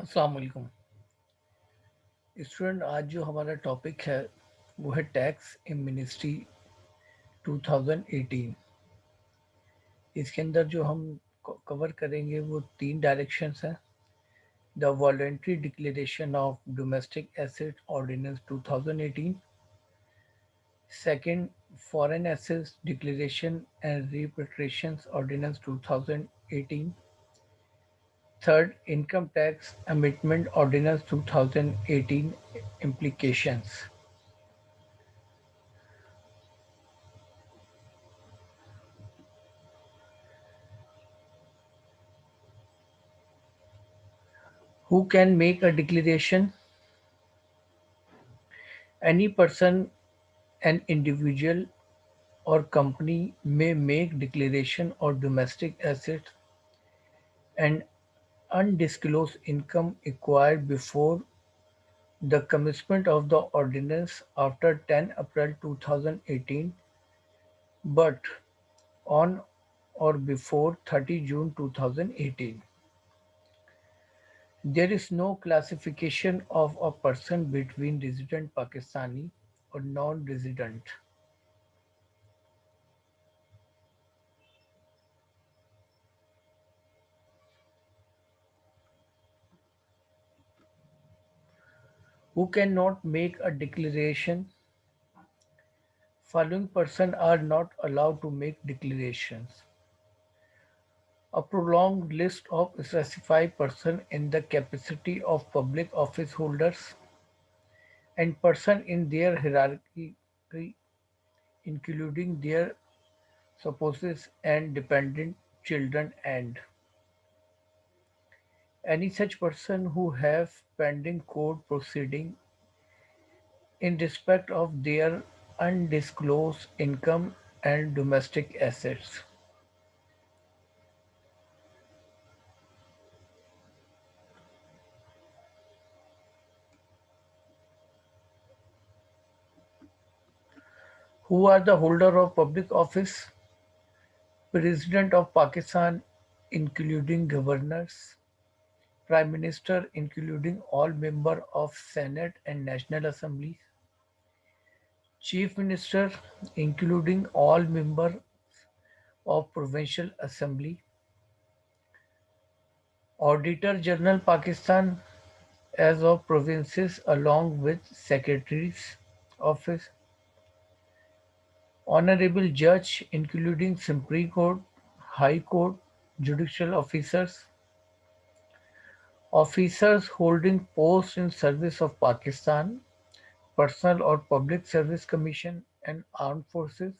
अस्सलाम वालेकुम स्टूडेंट। आज जो हमारा टॉपिक है वो है टैक्स एमनेस्टी 2018। इसके अंदर जो हम कवर करेंगे वो तीन डायरेक्शंस हैं। The voluntary declaration of domestic asset ordinance 2018, second foreign assets declaration and repatriations ordinance 2018, third income tax amendment ordinance 2018 implications. Who can make a declaration? Any person, an individual or company may make declaration of domestic assets and undisclosed income acquired before the commencement of the ordinance after 10 April 2018, but on or before 30 June 2018. There is no classification of a person between resident Pakistani or non-resident. Who cannot make a declaration. Following persons are not allowed to make declarations. A prolonged list of specified persons in the capacity of public office holders and persons in their hierarchy, including their spouses and dependent children, and any such person who have pending court proceeding in respect of their undisclosed income and domestic assets. Who are the holder of public office? President of Pakistan, including governors, Prime Minister, including all members of Senate and National Assembly, Chief Minister, including all members of Provincial Assembly, Auditor General Pakistan as of provinces along with Secretaries Office, Honorable Judge, including Supreme Court, High Court, judicial officers, officers holding posts in service of Pakistan, Personal or Public Service Commission and Armed Forces,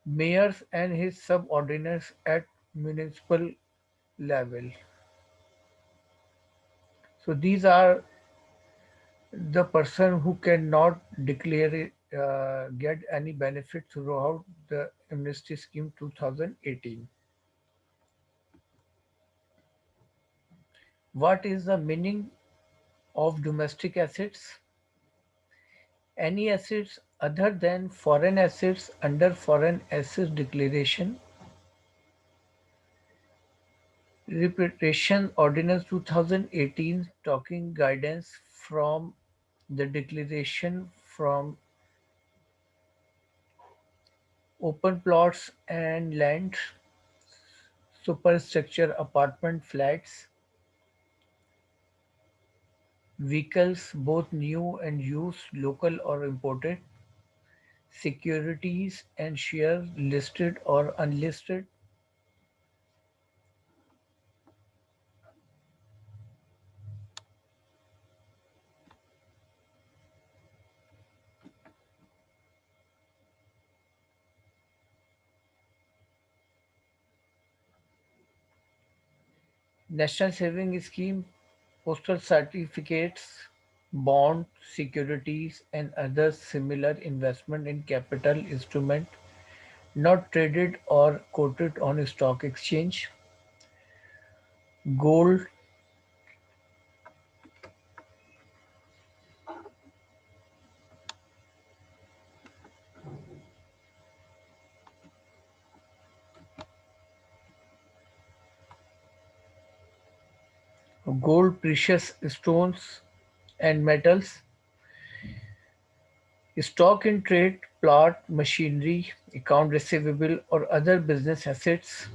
mayors and his subordinates at municipal level. So these are the person who cannot declare get any benefit throughout the amnesty scheme 2018. What is the meaning of domestic assets? Any assets other than foreign assets under Foreign Assets Declaration, Repatriation Ordinance 2018 talking guidance from the declaration from open plots and land, superstructure apartment flats, vehicles both new and used, local or imported, securities and shares listed or unlisted, National Saving Scheme, postal certificates, bonds, securities, and other similar investment in capital instrument not traded or quoted on stock exchange, gold, gold, precious stones and metals, stock in trade, plant, machinery, account receivable or other business assets,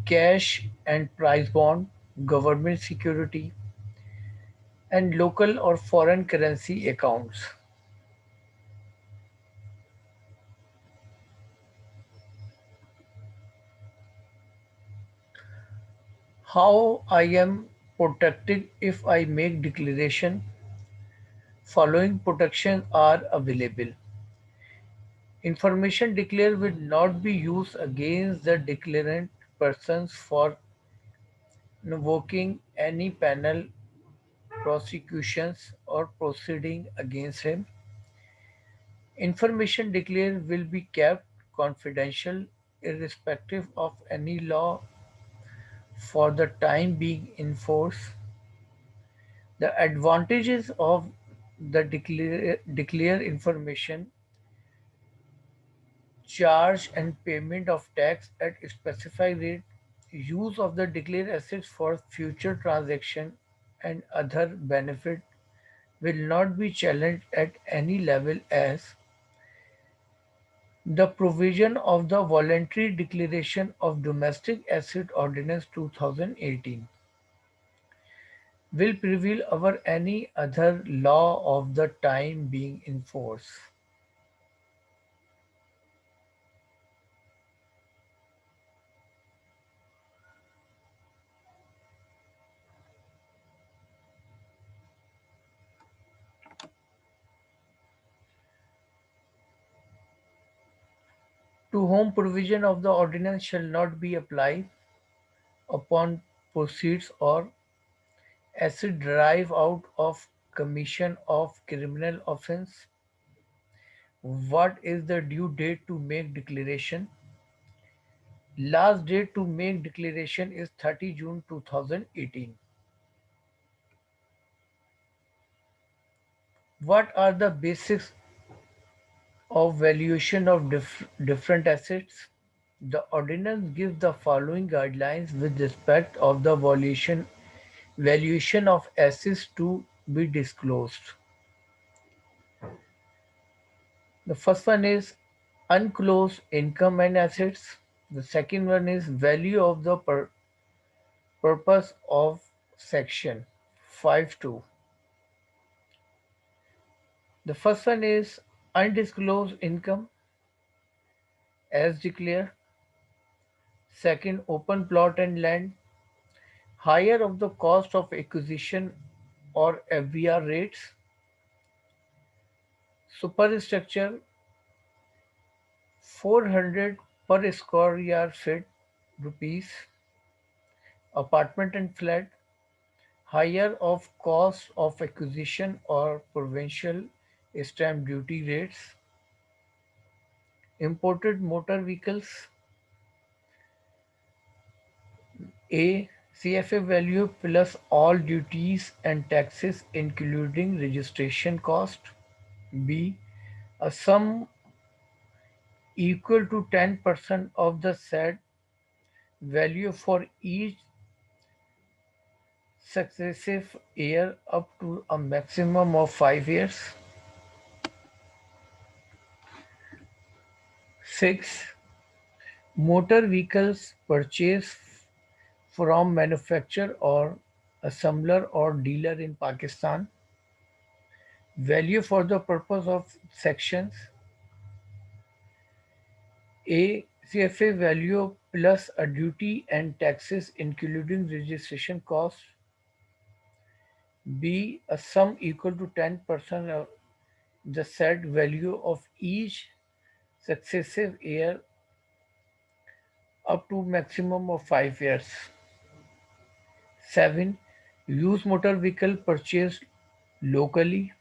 cash and price bond, government security, and local or foreign currency accounts. How I am protected if I make declaration? Following protection are available. Information declared will not be used against the declarant persons for invoking any penal prosecutions or proceeding against him. Information declared will be kept confidential irrespective of any law for the time being in force. The advantages of the declare information charge and payment of tax at specified rate, use of the declared assets for future transaction and other benefit will not be challenged at any level as the provision of the voluntary declaration of domestic asset ordinance 2018 will prevail over any other law of the time being in force. To whom provision of the ordinance shall not be applied upon proceeds or asset derived out of commission of criminal offence. What is the due date to make declaration? Last date to make declaration is 30 June 2018. What are the basics of valuation of different assets? The ordinance gives the following guidelines with respect of the valuation of assets to be disclosed. The first one is unclosed income and assets. The second one is value of the purpose of section 5.2. The first one is undisclosed income as declared. Second, open plot and land, higher of the cost of acquisition or FBR rates. Superstructure 400 per square yard feet rupees. Apartment and flat, higher of cost of acquisition or provincial stamp duty rates. Imported motor vehicles, A. CFA value plus all duties and taxes including registration cost. B. A sum equal to 10% of the said value for each successive year up to a maximum of 5 years. 6. Motor vehicles purchased from manufacturer or assembler or dealer in Pakistan. Value for the purpose of sections A. CFA value plus a duty and taxes including registration costs. B. A sum equal to 10% of the said value of each successive year up to maximum of 5 years. 7. Used motor vehicle purchased locally.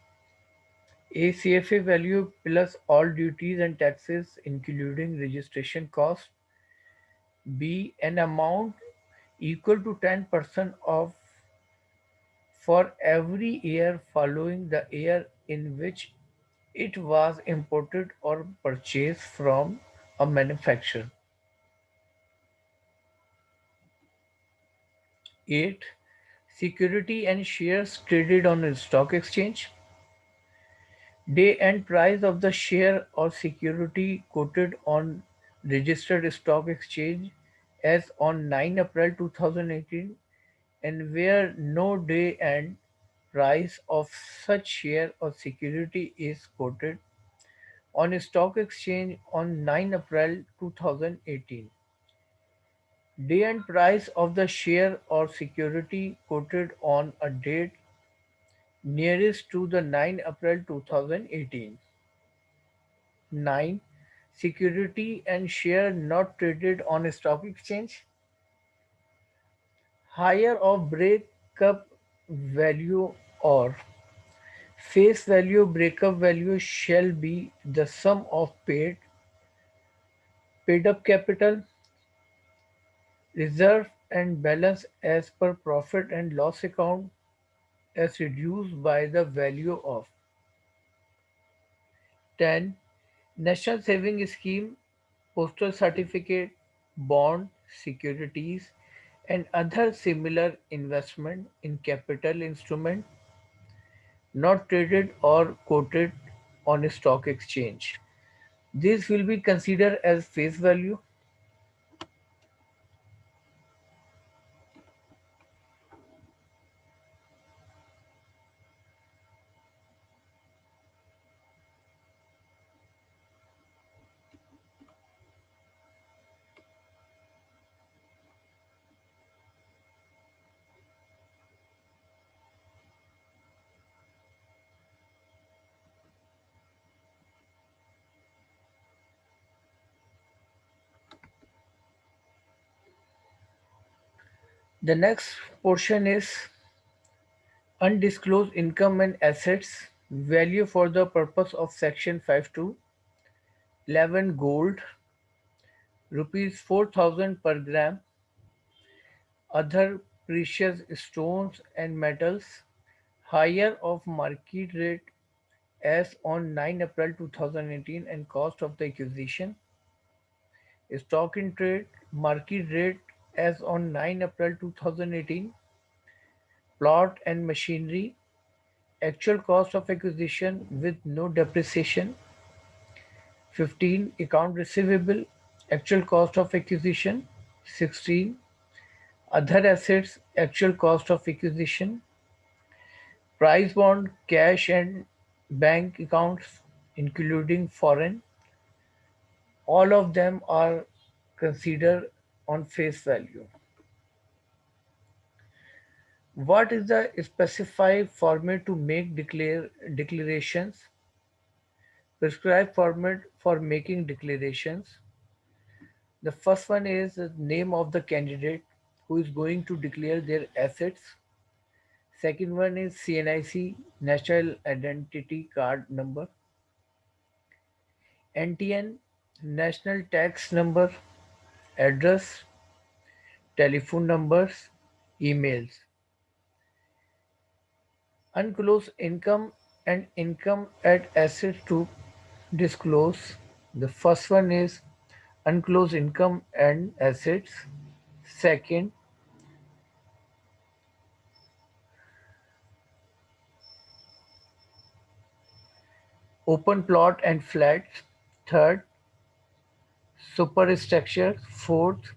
A. CFA value plus all duties and taxes including registration cost. B. An amount equal to 10% of for every year following the year in which it was imported or purchased from a manufacturer. 8. Security and shares traded on a stock exchange. Day end price of the share or security quoted on registered stock exchange as on 9 April 2018, and where no day end price of such share or security is quoted on a stock exchange on 9 April 2018. Day end price of the share or security quoted on a date nearest to the 9 April 2018. 9. Security and share not traded on a stock exchange. Higher of breakup value or face value breakup value shall be the sum of paid up capital, reserve and balance as per profit and loss account as reduced by the value of 10. National Saving Scheme, postal certificate, bond, securities, and other similar investment in capital instrument not traded or quoted on a stock exchange. These will be considered as face value. The next portion is undisclosed income and assets value for the purpose of section 5.2. 11 gold rupees 4,000 per gram, other precious stones and metals higher of market rate as on 9 April 2018 and cost of the acquisition, stock in trade market rate as on 9 April 2018, plot and machinery actual cost of acquisition with no depreciation. 15. Account receivable actual cost of acquisition. 16. Other assets actual cost of acquisition. Price bond cash and bank accounts including foreign, all of them are considered on face value. What is the specified format to make declarations? Prescribed format for making declarations. The first one is the name of the candidate who is going to declare their assets. Second one is CNIC, National Identity Card Number. NTN, National Tax Number, address, telephone numbers, emails. Unclosed income and income at assets to disclose. The first one is unclosed income and assets. Second, open plot and flats. Third, superstructure. Fourth,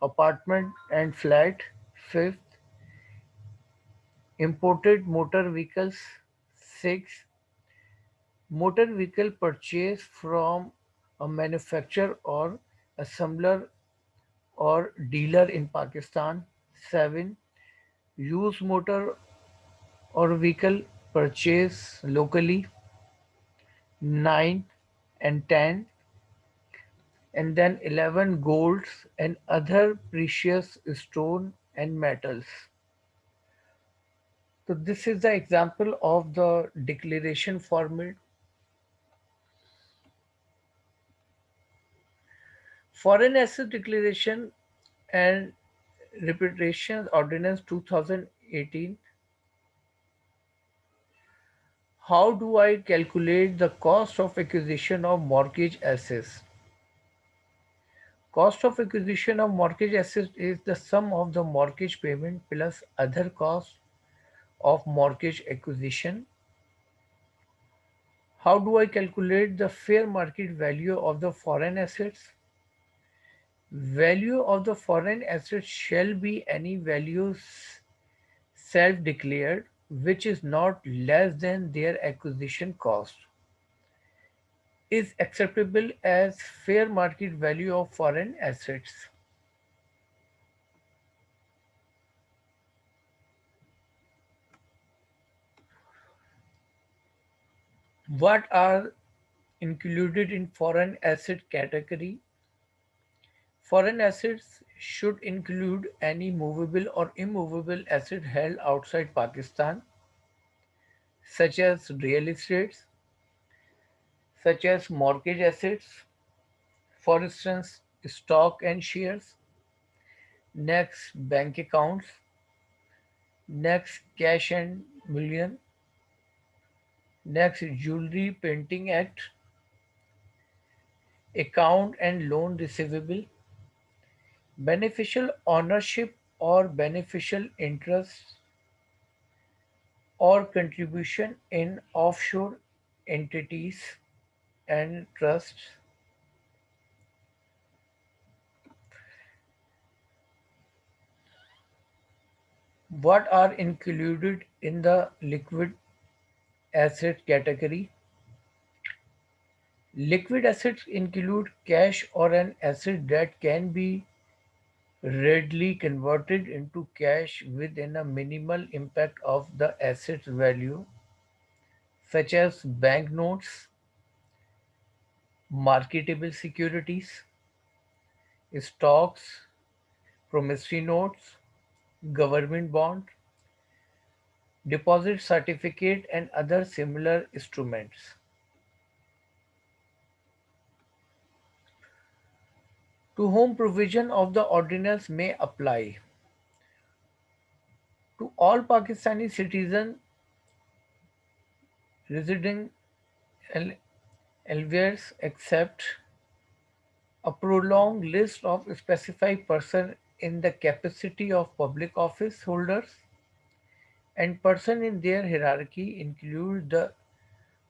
apartment and flat. Fifth, imported motor vehicles. Sixth, motor vehicle purchased from a manufacturer or assembler or dealer in Pakistan. 7. Used motor or vehicle purchased locally. 9 and 10. And then 11 golds and other precious stone and metals. So this is the example of the declaration format. Foreign Asset Declaration and Repatriation Ordinance 2018. How do I calculate the cost of acquisition of mortgage assets? Cost of acquisition of mortgage assets is the sum of the mortgage payment plus other costs of mortgage acquisition. How do I calculate the fair market value of the foreign assets? Value of the foreign assets shall be any value self-declared which is not less than their acquisition cost, is acceptable as fair market value of foreign assets. What are included in foreign asset category? Foreign assets should include any movable or immovable asset held outside Pakistan, such as real estates, such as mortgage assets, for instance, stock and shares, next bank accounts, next cash and bullion, next jewelry painting act, account and loan receivable, beneficial ownership or beneficial interest or contribution in offshore entities and trusts. What are included in the liquid asset category? Liquid assets include cash or an asset that can be readily converted into cash within a minimal impact of the asset's value, such as banknotes, marketable securities, stocks, promissory notes, government bond, deposit certificate, and other similar instruments. To whom provision of the ordinance may apply? To all Pakistani citizens residing el- elsewhere except a prolonged list of specified persons in the capacity of public office holders and person in their hierarchy include the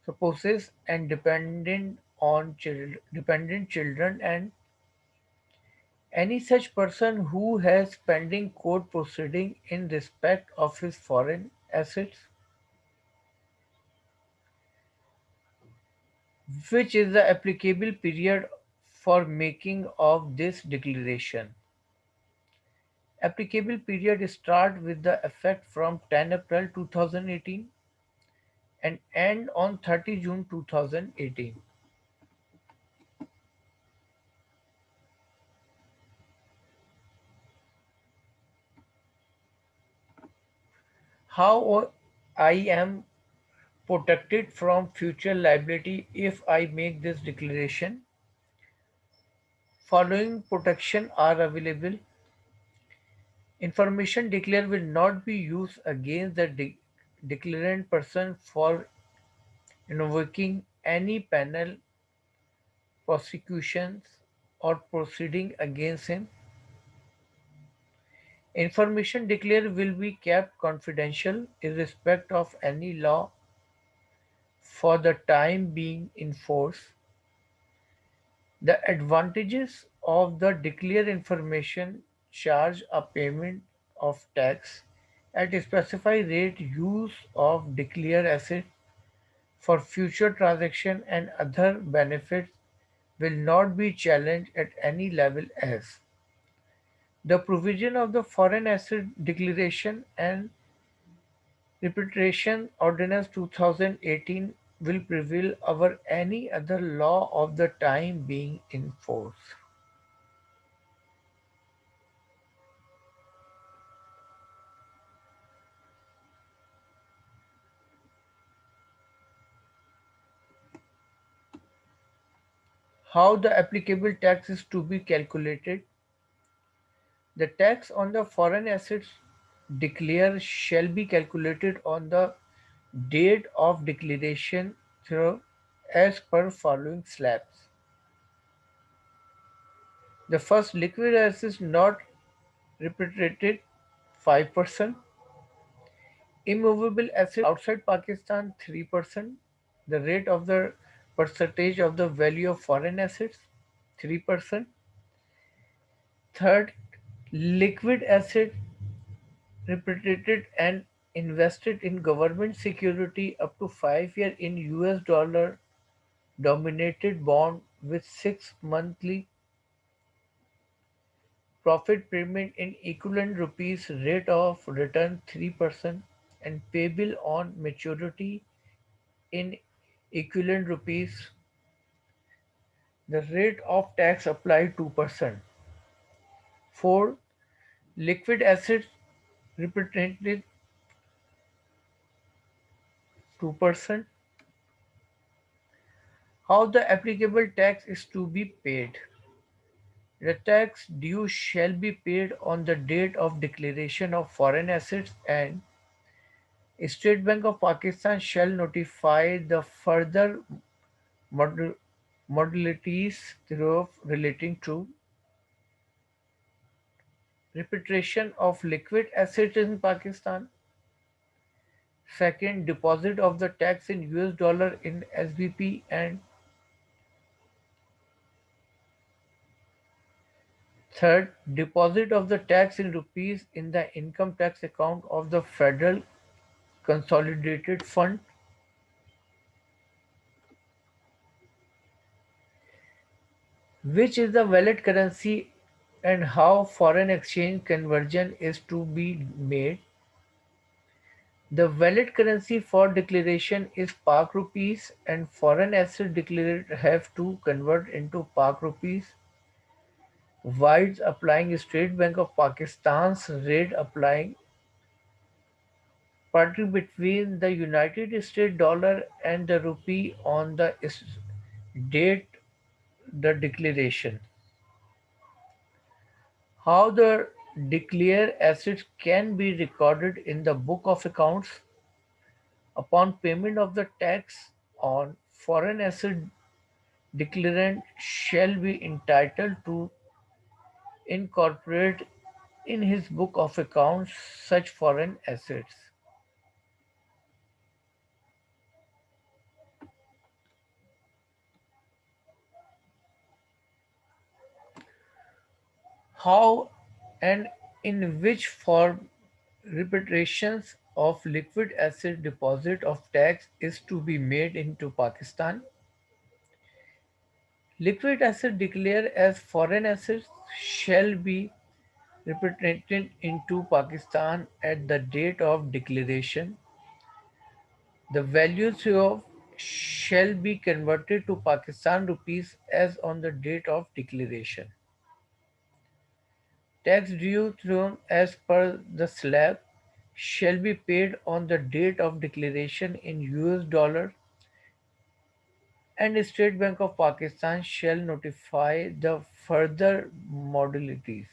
spouses and dependent children and any such person who has pending court proceeding in respect of his foreign assets, which is the applicable period for making of this declaration. Applicable period start with the effect from 10 April 2018 and end on 30 June 2018. How I am protected from future liability if I make this declaration? Following protection are available. Information declared will not be used against the declarant person for invoking any penal prosecutions or proceeding against him. Information declared will be kept confidential irrespective of any law for the time being in force. The advantages of the declared information charge a payment of tax at a specified rate, use of declared asset for future transaction and other benefits will not be challenged at any level as the provision of the Foreign Asset Declaration and Repatriation Ordinance 2018 will prevail over any other law of the time being in force. How the applicable tax is to be calculated? The tax on the foreign assets declared shall be calculated on the date of declaration through as per following slabs. The first liquid assets not repatriated 5%, Immovable assets outside Pakistan 3%. The rate of the percentage of the value of foreign assets 3%. Third, liquid assets repatriated and invested in government security up to 5 years in US dollar dominated bond with 6 monthly profit payment in equivalent rupees rate of return 3% and payable on maturity in equivalent rupees, the rate of tax applied 2%. 4. Liquid assets represented 2%. How the applicable tax is to be paid. The tax due shall be paid on the date of declaration of foreign assets and State Bank of Pakistan shall notify the further mod- modalities thereof relating to repatriation of liquid assets in Pakistan. Second, deposit of the tax in US dollar in SBP and third, deposit of the tax in rupees in the income tax account of the Federal Consolidated Fund. Which is the valid currency and how foreign exchange conversion is to be made. The valid currency for declaration is Pak rupees and foreign asset declared have to convert into Pak rupees. Whilst applying State Bank of Pakistan's rate applying partly between the United States dollar and the rupee on the date the declaration. How the declared assets can be recorded in the book of accounts upon payment of the tax on foreign asset declarant shall be entitled to incorporate in his book of accounts such foreign assets. How and in which form repatriations of liquid asset deposit of tax is to be made into Pakistan. Liquid asset declared as foreign assets shall be repatriated into Pakistan at the date of declaration. The values thereof shall be converted to Pakistan rupees as on the date of declaration. Tax due thrown as per the slab shall be paid on the date of declaration in US dollar and State Bank of Pakistan shall notify the further modalities.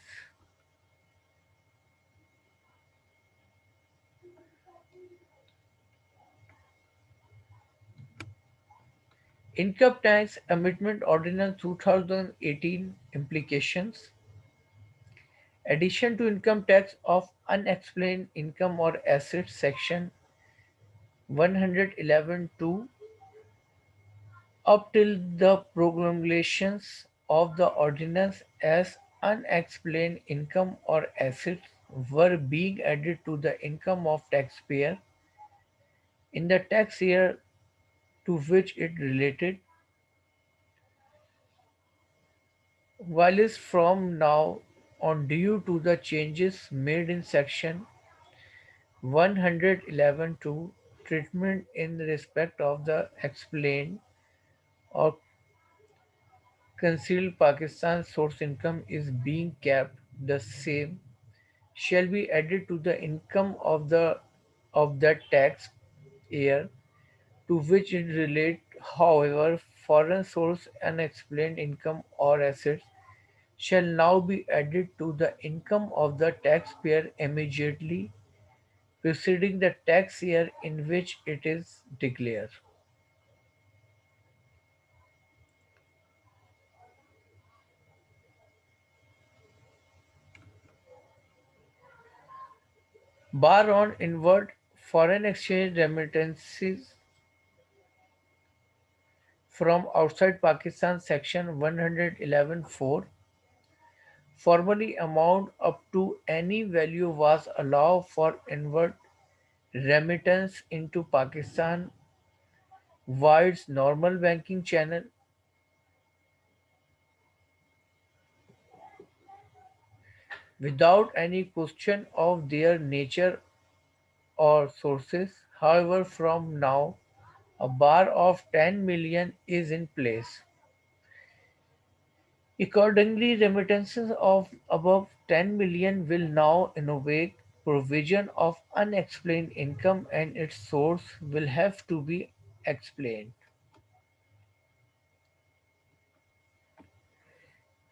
Income Tax Amendment Ordinance 2018 implications. Addition to income tax of unexplained income or assets section 111(2) up till the promulgations of the ordinance as unexplained income or assets were being added to the income of taxpayer in the tax year to which it related, while is from now on due to the changes made in section 111 to treatment in respect of the explained or concealed Pakistan source income is being kept the same shall be added to the income of that tax year to which it relate. However, foreign source unexplained income or assets shall now be added to the income of the taxpayer immediately preceding the tax year in which it is declared. Bar on inward Foreign exchange remittances from outside Pakistan Section 111(4) formally amount up to any value was allowed for inward remittance into Pakistan via its normal banking channel without any question of their nature or sources. However, from now, a bar of 10 million is in place. Accordingly, remittances of above 10 million will now innovate provision of unexplained income and its source will have to be explained.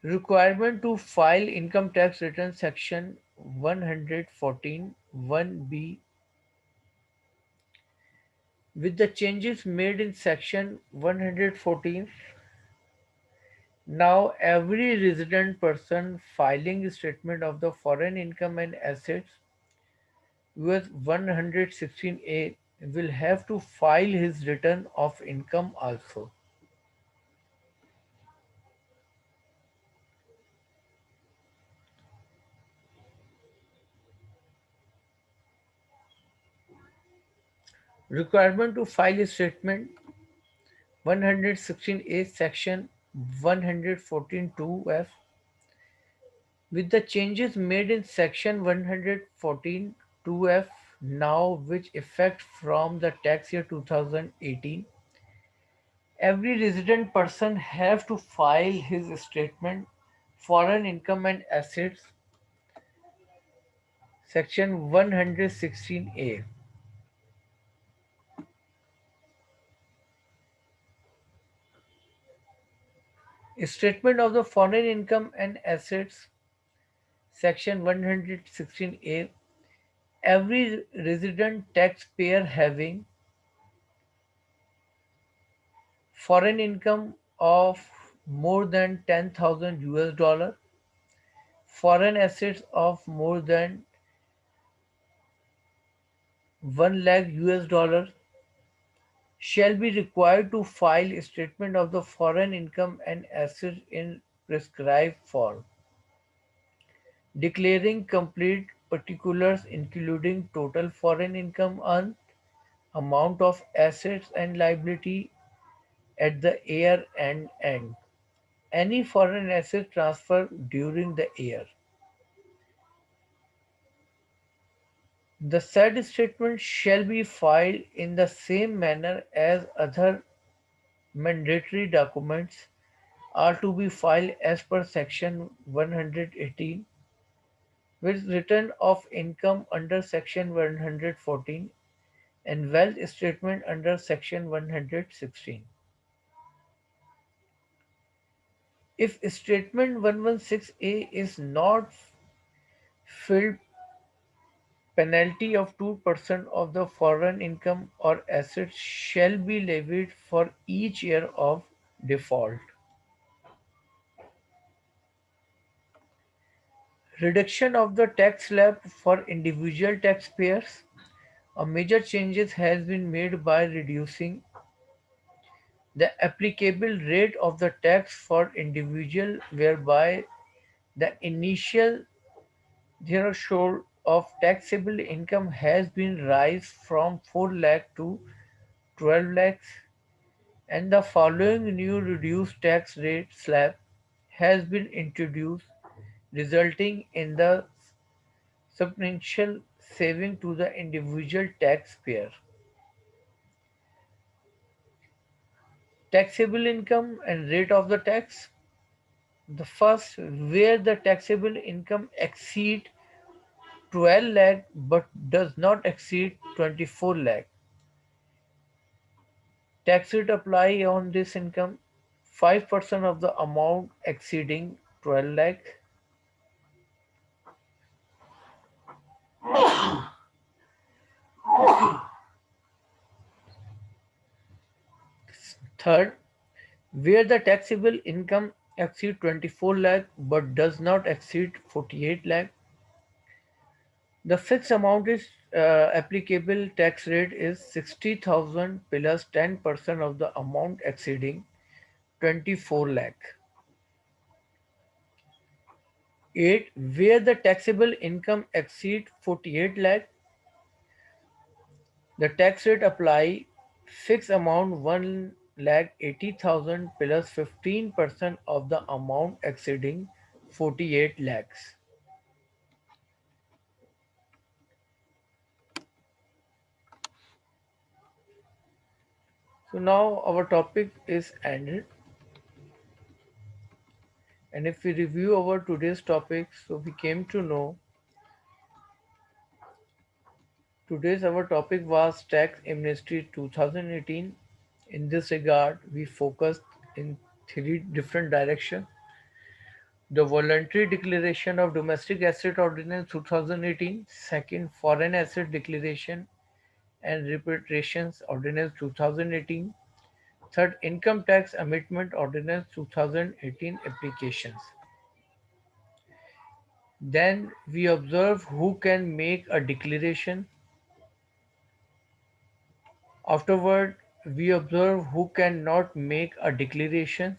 Requirement to file income tax return section 114 1B with the changes made in section 114. Now every resident person filing a statement of the foreign income and assets with 116A will have to file his return of income also. Requirement to file a statement 116A section 114(2)(f) with the changes made in section 114(2)(f) now which effect from the tax year 2018. Every resident person have to file his statement foreign income and assets section 116A. Statement of the foreign income and assets section 116A. Every resident taxpayer having foreign income of more than 10,000 US dollar, foreign assets of more than 1 lakh US dollar shall be required to file a statement of the foreign income and assets in prescribed form, declaring complete particulars including total foreign income earned, amount of assets and liability at the year end, any foreign asset transfer during the year. The said statement shall be filed in the same manner as other mandatory documents are to be filed as per section 118 with return of income under section 114 and wealth statement under section 116. If statement 116A is not filled, penalty of 2% of the foreign income or assets shall be levied for each year of default. Reduction of the tax slab for individual taxpayers. A major changes has been made by reducing the applicable rate of the tax for individual whereby the initial threshold of taxable income has been raised from 4 lakh to 12 lakhs and the following new reduced tax rate slab has been introduced resulting in the substantial saving to the individual taxpayer. Taxable income and rate of the tax. The first, where the taxable income exceed 12 lakh but does not exceed 24 lakh. Tax rate apply on this income 5% of the amount exceeding 12 lakh. Third, where the taxable income exceed 24 lakh but does not exceed 48 lakh. The fixed amount is applicable tax rate is 60,000 plus 10% of the amount exceeding 24 lakh. 8. Where the taxable income exceed 48 lakh, the tax rate apply fixed amount 1 lakh 80,000 plus 15% of the amount exceeding 48 lakhs. So now our topic is ended, and if we review our today's topic, so we came to know today's our topic was tax amnesty 2018. In this regard, we focused in three different directions: the voluntary declaration of domestic asset ordinance 2018, second foreign asset declaration and repatriations ordinance 2018, third income tax amendment ordinance 2018 applications. Then we observe who can make a declaration. Afterward, we observe who cannot make a declarations.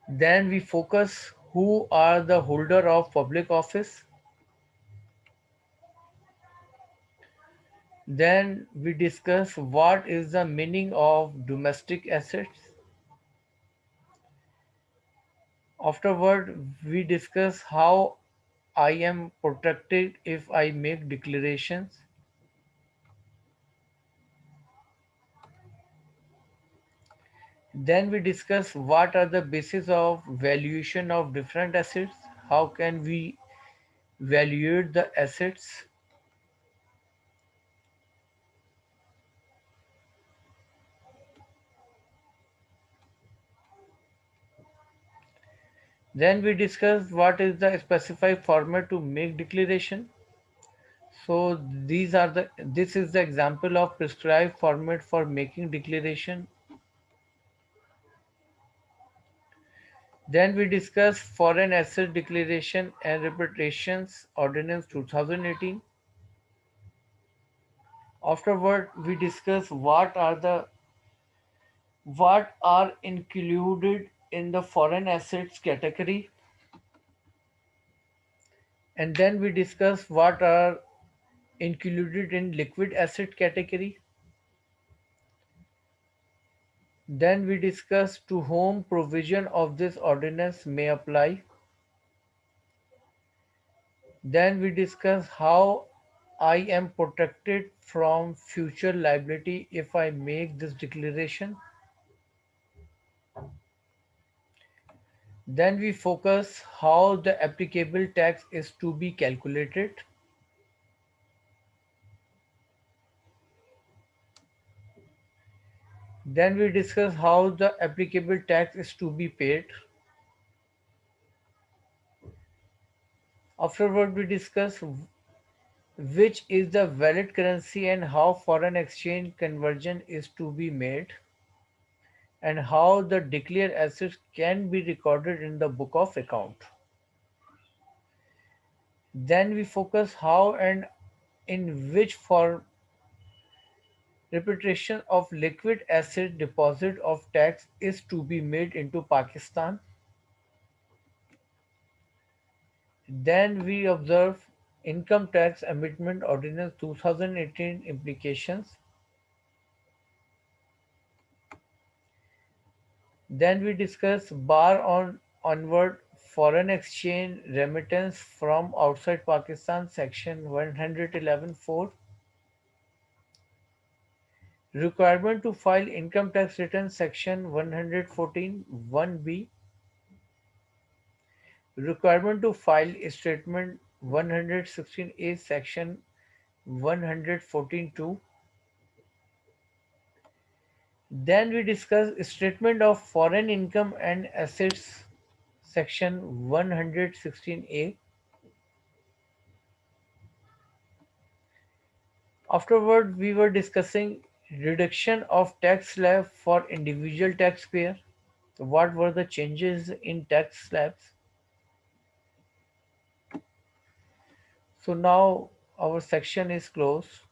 Then we focus who are the holder of public office. Then we discuss what is the meaning of domestic assets. Afterward, we discuss how I am protected if I make declarations. Then we discuss what are the basis of valuation of different assets. How can we evaluate the assets? Then we discuss what is the specified format to make declaration. So this is the example of prescribed format for making declaration. Then we discuss foreign asset declaration and repatriations ordinance 2018. Afterward, we discuss what are included in the foreign assets category, and then we discuss what are included in liquid asset category. Then we discuss to whom provision of this ordinance may apply. Then we discuss how I am protected from future liability if I make this declaration. Then we focus how the applicable tax is to be calculated. Then we discuss how the applicable tax is to be paid. Afterward, we discuss which is the valid currency and how foreign exchange conversion is to be made, and how the declared assets can be recorded in the book of account. Then we focus how and in which form repatriation of liquid asset deposit of tax is to be made into Pakistan. Then we observe Income Tax Amendment Ordinance 2018 implications. Then we discuss bar on onward foreign exchange remittance from outside Pakistan section 111.4, requirement to file income tax return section 114.1b, requirement to file statement 116a section 114.2. Then we discuss statement of foreign income and assets section 116a. Afterward, we were discussing reduction of tax slab for individual taxpayer. What were the changes in tax slabs? So now our section is closed.